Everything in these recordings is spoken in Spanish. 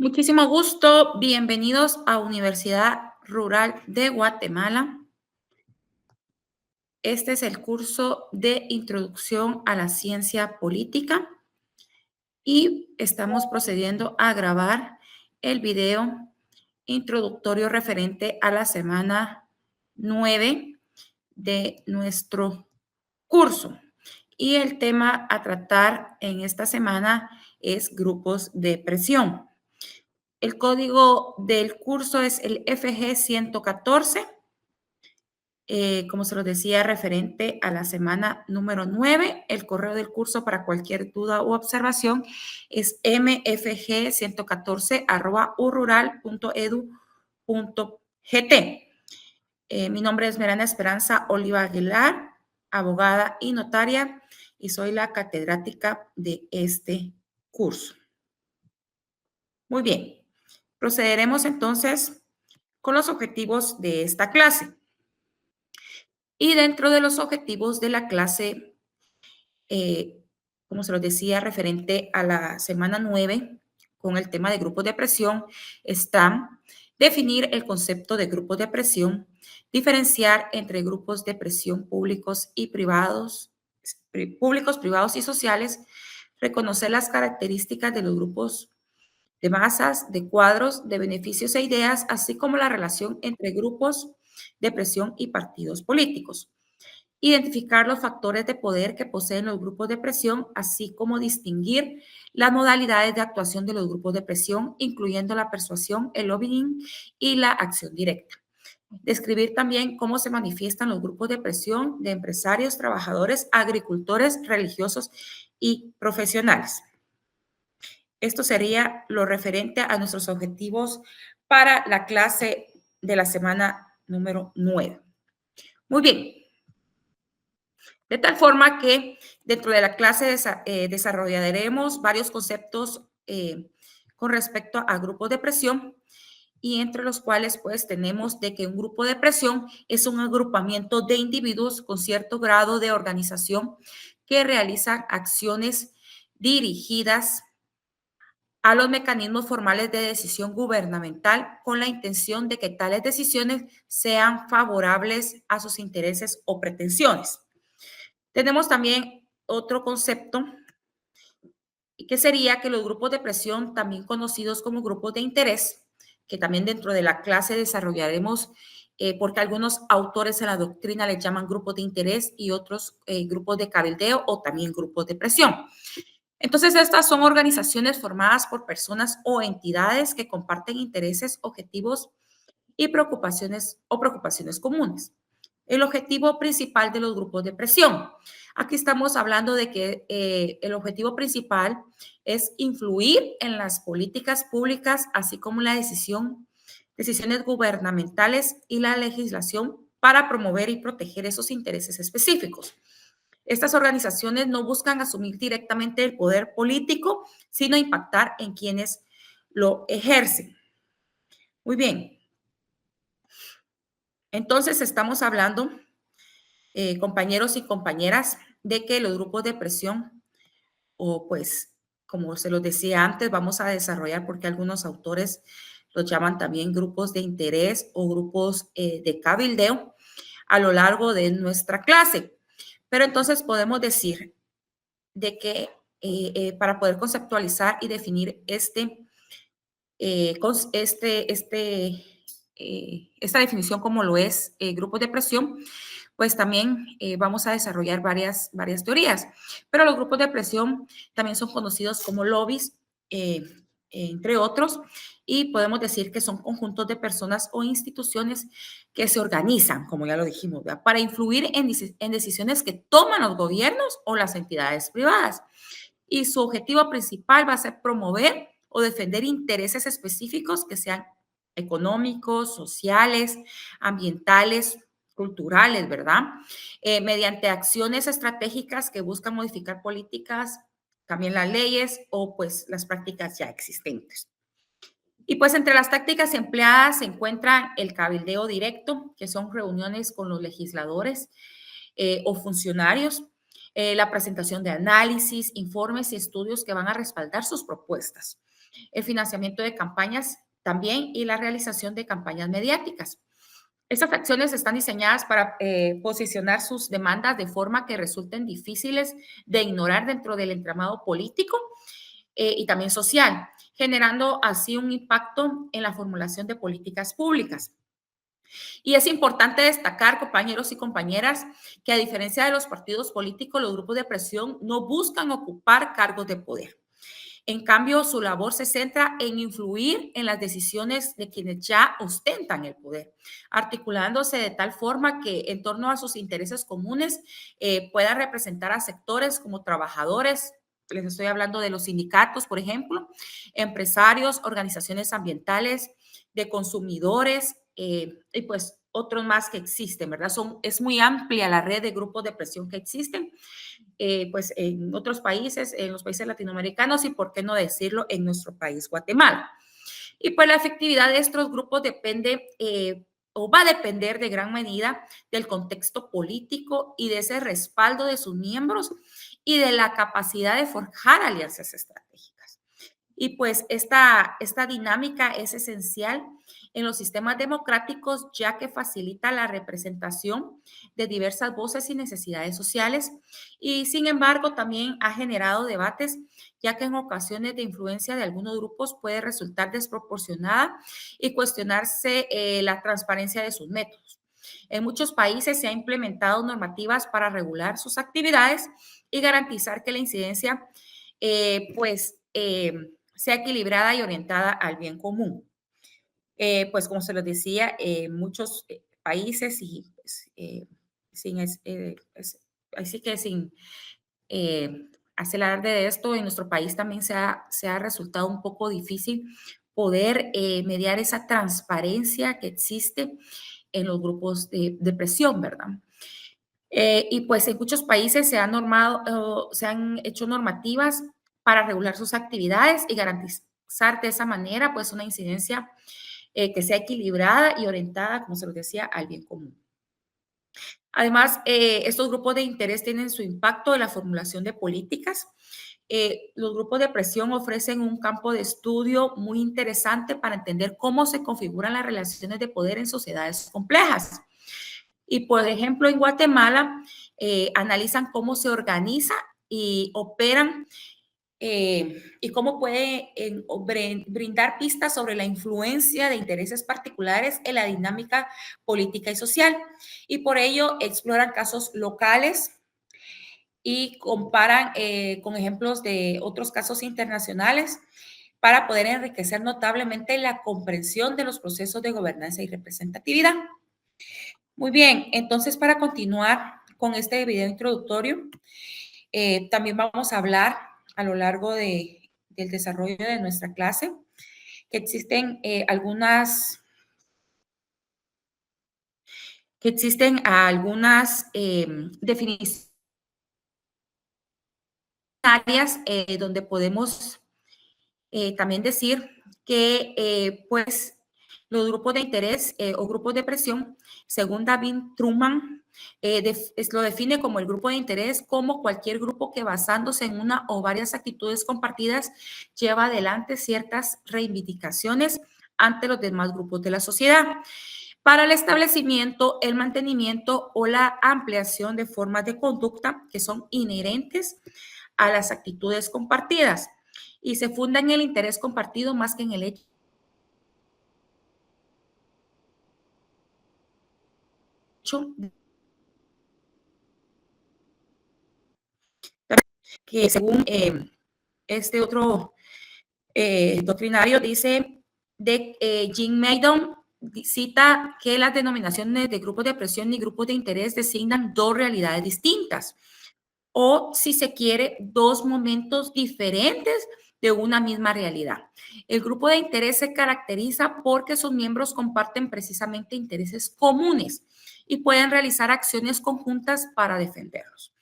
Muchísimo gusto, bienvenidos a Universidad Rural de Guatemala. Este es el curso de Introducción a la Ciencia Política y estamos procediendo a grabar el video introductorio referente a la semana 9 de nuestro curso. Y el tema a tratar en esta semana es grupos de presión. El código del curso es el FG 114, como se lo decía, referente a la semana número 9. El correo del curso para cualquier duda u observación es mfg114@urural.edu.gt. Mi nombre es Merana Esperanza Oliva Aguilar, abogada y notaria, y soy la catedrática de este curso. Muy bien. Procederemos entonces con los objetivos de esta clase. Y dentro de los objetivos de la clase, como se los decía, referente a la semana 9, con el tema de grupos de presión, está definir el concepto de grupos de presión, diferenciar entre grupos de presión públicos, privados y sociales, reconocer las características de los grupos de masas, de cuadros, de beneficios e ideas, así como la relación entre grupos de presión y partidos políticos. Identificar los factores de poder que poseen los grupos de presión, así como distinguir las modalidades de actuación de los grupos de presión, incluyendo la persuasión, el lobbying y la acción directa. Describir también cómo se manifiestan los grupos de presión de empresarios, trabajadores, agricultores, religiosos y profesionales. Esto sería lo referente a nuestros objetivos para la clase de la semana número 9. Muy bien. De tal forma que dentro de la clase desarrollaremos varios conceptos con respecto a grupos de presión, y entre los cuales pues tenemos de que un grupo de presión es un agrupamiento de individuos con cierto grado de organización que realizan acciones dirigidas a los mecanismos formales de decisión gubernamental con la intención de que tales decisiones sean favorables a sus intereses o pretensiones. Tenemos también otro concepto, que sería que los grupos de presión, también conocidos como grupos de interés, que también dentro de la clase desarrollaremos, porque algunos autores en la doctrina les llaman grupos de interés y otros grupos de cabildeo o también grupos de presión. Entonces, estas son organizaciones formadas por personas o entidades que comparten intereses, objetivos y preocupaciones comunes. El objetivo principal de los grupos de presión. Aquí estamos hablando de que el objetivo principal es influir en las políticas públicas, así como la decisiones gubernamentales y la legislación para promover y proteger esos intereses específicos. Estas organizaciones no buscan asumir directamente el poder político, sino impactar en quienes lo ejercen. Muy bien. Entonces, estamos hablando, compañeros y compañeras, de que los grupos de presión, o pues, como se los decía antes, vamos a desarrollar, porque algunos autores los llaman también grupos de interés o grupos de cabildeo a lo largo de nuestra clase. Pero entonces podemos decir de que para poder conceptualizar y definir esta definición como lo es grupos de presión, pues también vamos a desarrollar varias teorías. Pero los grupos de presión también son conocidos como lobbies, entre otros, y podemos decir que son conjuntos de personas o instituciones que se organizan, como ya lo dijimos, ¿verdad?, para influir en decisiones que toman los gobiernos o las entidades privadas. Y su objetivo principal va a ser promover o defender intereses específicos que sean económicos, sociales, ambientales, culturales, ¿verdad? Mediante acciones estratégicas que buscan modificar políticas, también las leyes o pues las prácticas ya existentes. Y pues entre las tácticas empleadas se encuentra el cabildeo directo, que son reuniones con los legisladores o funcionarios, la presentación de análisis, informes y estudios que van a respaldar sus propuestas. el financiamiento de campañas también y la realización de campañas mediáticas. Estas acciones están diseñadas para posicionar sus demandas de forma que resulten difíciles de ignorar dentro del entramado político y también social, generando así un impacto en la formulación de políticas públicas. Y es importante destacar, compañeros y compañeras, que a diferencia de los partidos políticos, los grupos de presión no buscan ocupar cargos de poder. En cambio, su labor se centra en influir en las decisiones de quienes ya ostentan el poder, articulándose de tal forma que en torno a sus intereses comunes pueda representar a sectores como trabajadores, les estoy hablando de los sindicatos, por ejemplo, empresarios, organizaciones ambientales, de consumidores y pues otros más que existen, ¿verdad? Es muy amplia la red de grupos de presión que existen pues en otros países, en los países latinoamericanos y, por qué no decirlo, en nuestro país, Guatemala. Y pues la efectividad de estos grupos depende o va a depender de gran medida del contexto político y de ese respaldo de sus miembros y de la capacidad de forjar alianzas estratégicas. Y pues esta dinámica es esencial en los sistemas democráticos ya que facilita la representación de diversas voces y necesidades sociales y sin embargo también ha generado debates ya que en ocasiones de influencia de algunos grupos puede resultar desproporcionada y cuestionarse la transparencia de sus métodos. En muchos países se han implementado normativas para regular sus actividades y garantizar que la incidencia sea equilibrada y orientada al bien común. Pues como se los decía, muchos países y pues, sin, así que sin hacer alarde de esto, en nuestro país también se ha resultado un poco difícil poder mediar esa transparencia que existe en los grupos de presión, ¿verdad? Y pues en muchos países se han hecho normativas para regular sus actividades y garantizar de esa manera pues una incidencia que sea equilibrada y orientada, como se los decía, al bien común. Además, estos grupos de interés tienen su impacto en la formulación de políticas. Los grupos de presión ofrecen un campo de estudio muy interesante para entender cómo se configuran las relaciones de poder en sociedades complejas. Y, por ejemplo, en Guatemala analizan cómo se organiza y operan y cómo puede brindar pistas sobre la influencia de intereses particulares en la dinámica política y social. Y por ello exploran casos locales y comparan con ejemplos de otros casos internacionales para poder enriquecer notablemente la comprensión de los procesos de gobernanza y representatividad. Muy bien, entonces para continuar con este video introductorio, también vamos a hablar a lo largo del desarrollo de nuestra clase que algunas definiciones donde podemos también decir que pues los grupos de interés o grupos de presión, según David Truman, lo define como el grupo de interés como cualquier grupo que basándose en una o varias actitudes compartidas lleva adelante ciertas reivindicaciones ante los demás grupos de la sociedad para el establecimiento, el mantenimiento o la ampliación de formas de conducta que son inherentes a las actitudes compartidas y se funda en el interés compartido más que en el hecho que según este otro doctrinario dice de Jim Maydon cita que las denominaciones de grupos de presión y grupos de interés designan dos realidades distintas o, si se quiere, dos momentos diferentes de una misma realidad. El grupo de interés se caracteriza porque sus miembros comparten precisamente intereses comunes y pueden realizar acciones conjuntas para defenderlos.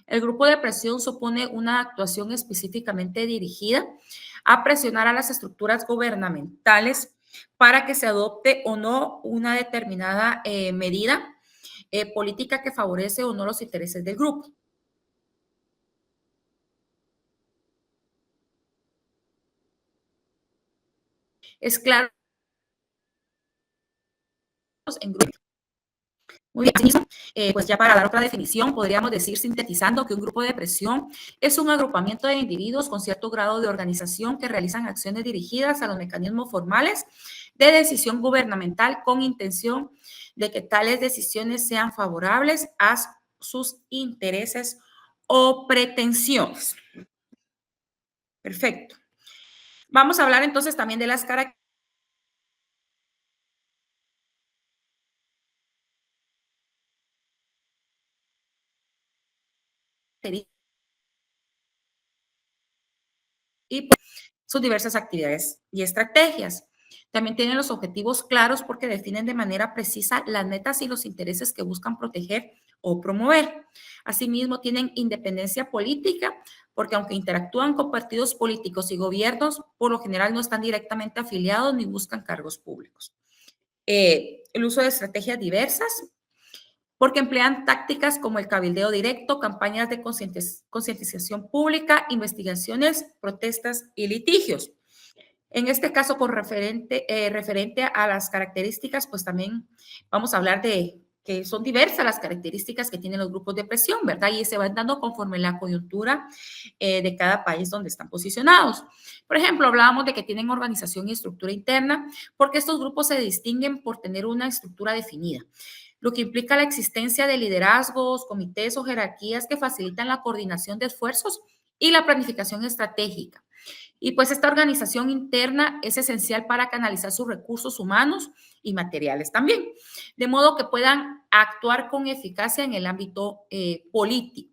El grupo de presión supone una actuación específicamente dirigida a presionar a las estructuras gubernamentales para que se adopte o no una determinada medida política que favorece o no los intereses del grupo. Es claro en grupos. Muy bien, asimismo, pues ya para dar otra definición, podríamos decir, sintetizando, que un grupo de presión es un agrupamiento de individuos con cierto grado de organización que realizan acciones dirigidas a los mecanismos formales de decisión gubernamental con intención de que tales decisiones sean favorables a sus intereses o pretensiones. Perfecto. Vamos a hablar entonces también de las características y pues, sus diversas actividades y estrategias. También tienen los objetivos claros porque definen de manera precisa las metas y los intereses que buscan proteger o promover. Asimismo, tienen independencia política porque aunque interactúan con partidos políticos y gobiernos, por lo general no están directamente afiliados ni buscan cargos públicos. El uso de estrategias diversas, porque emplean tácticas como el cabildeo directo, campañas de concientización pública, investigaciones, protestas y litigios. En este caso, referente a las características, pues también vamos a hablar de que son diversas las características que tienen los grupos de presión, ¿verdad? Y se van dando conforme la coyuntura de cada país donde están posicionados. Por ejemplo, hablábamos de que tienen organización y estructura interna, porque estos grupos se distinguen por tener una estructura definida, lo que implica la existencia de liderazgos, comités o jerarquías que facilitan la coordinación de esfuerzos y la planificación estratégica. Y pues esta organización interna es esencial para canalizar sus recursos humanos y materiales también, de modo que puedan actuar con eficacia en el ámbito político.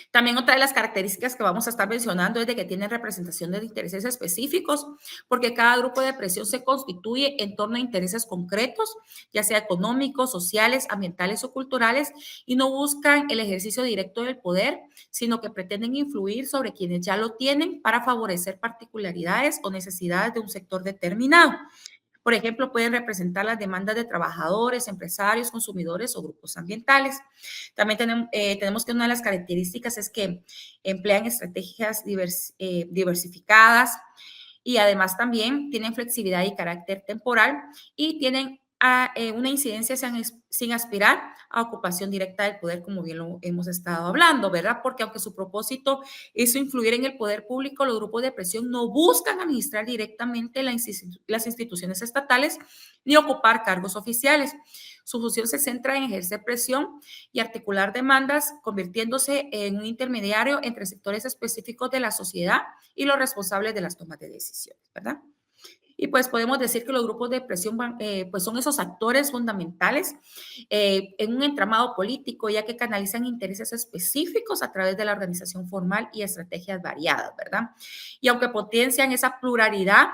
También otra de las características que vamos a estar mencionando es de que tienen representación de intereses específicos, porque cada grupo de presión se constituye en torno a intereses concretos, ya sea económicos, sociales, ambientales o culturales, y no buscan el ejercicio directo del poder, sino que pretenden influir sobre quienes ya lo tienen para favorecer particularidades o necesidades de un sector determinado. Por ejemplo, pueden representar las demandas de trabajadores, empresarios, consumidores o grupos ambientales. También tenemos que una de las características es que emplean estrategias diversificadas y además también tienen flexibilidad y carácter temporal y tienen una incidencia sin aspirar a ocupación directa del poder, como bien lo hemos estado hablando, ¿verdad? Porque aunque su propósito es influir en el poder público, los grupos de presión no buscan administrar directamente las instituciones estatales ni ocupar cargos oficiales. Su función se centra en ejercer presión y articular demandas, convirtiéndose en un intermediario entre sectores específicos de la sociedad y los responsables de las tomas de decisiones, ¿verdad? Y pues podemos decir que los grupos de presión pues son esos actores fundamentales en un entramado político, ya que canalizan intereses específicos a través de la organización formal y estrategias variadas, ¿verdad? Y aunque potencian esa pluralidad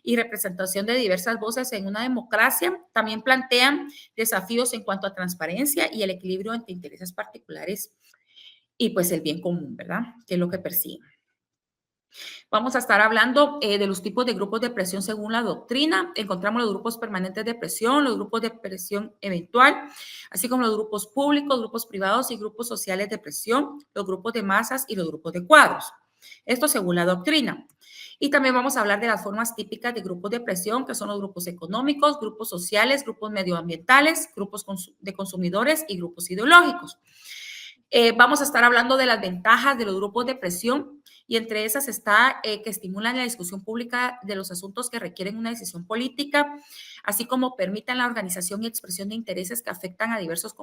y representación de diversas voces en una democracia, también plantean desafíos en cuanto a transparencia y el equilibrio entre intereses particulares y pues el bien común, ¿verdad? Que es lo que persiguen. Vamos a estar hablando de los tipos de grupos de presión según la doctrina. Encontramos los grupos permanentes de presión, los grupos de presión eventual, así como los grupos públicos, grupos privados y grupos sociales de presión, los grupos de masas y los grupos de cuadros. Esto según la doctrina. Y también vamos a hablar de las formas típicas de grupos de presión, que son los grupos económicos, grupos sociales, grupos medioambientales, grupos de consumidores y grupos ideológicos. Vamos a estar hablando de las ventajas de los grupos de presión y entre esas está que estimulan la discusión pública de los asuntos que requieren una decisión política, así como permitan la organización y expresión de intereses que afectan a diversos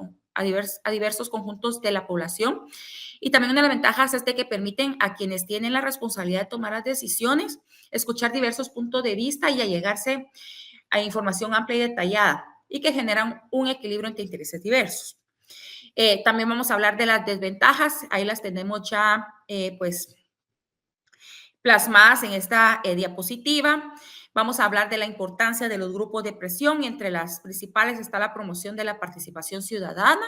conjuntos de la población. Y también una de las ventajas es de que permiten a quienes tienen la responsabilidad de tomar las decisiones, escuchar diversos puntos de vista y allegarse a información amplia y detallada y que generan un equilibrio entre intereses diversos. También vamos a hablar de las desventajas, ahí las tenemos ya pues plasmadas en esta diapositiva. Vamos a hablar de la importancia de los grupos de presión y entre las principales está la promoción de la participación ciudadana,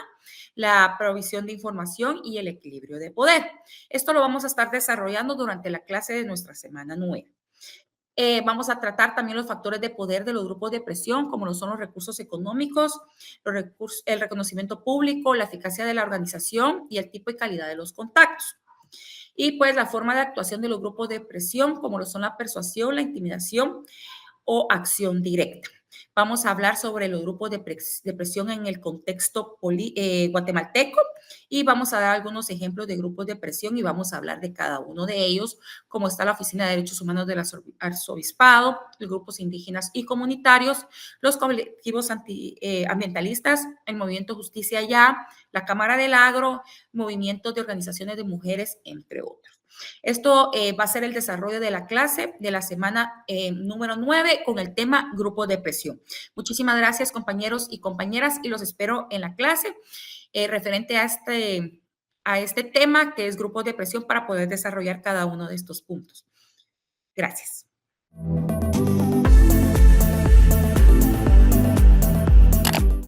la provisión de información y el equilibrio de poder. Esto lo vamos a estar desarrollando durante la clase de nuestra semana 9. Vamos a tratar también los factores de poder de los grupos de presión, como lo son los recursos económicos, el reconocimiento público, la eficacia de la organización y el tipo y calidad de los contactos. Y pues la forma de actuación de los grupos de presión, como lo son la persuasión, la intimidación o acción directa. Vamos a hablar sobre los grupos de presión en el contexto guatemalteco y vamos a dar algunos ejemplos de grupos de presión y vamos a hablar de cada uno de ellos, como está la Oficina de Derechos Humanos del Arzobispado, los grupos indígenas y comunitarios, los colectivos ambientalistas, el Movimiento Justicia Ya, la Cámara del Agro, movimientos de organizaciones de mujeres, entre otros. Esto va a ser el desarrollo de la clase de la semana número 9 con el tema grupo de presión. Muchísimas gracias, compañeros y compañeras, y los espero en la clase referente a este tema que es grupos de presión para poder desarrollar cada uno de estos puntos. Gracias.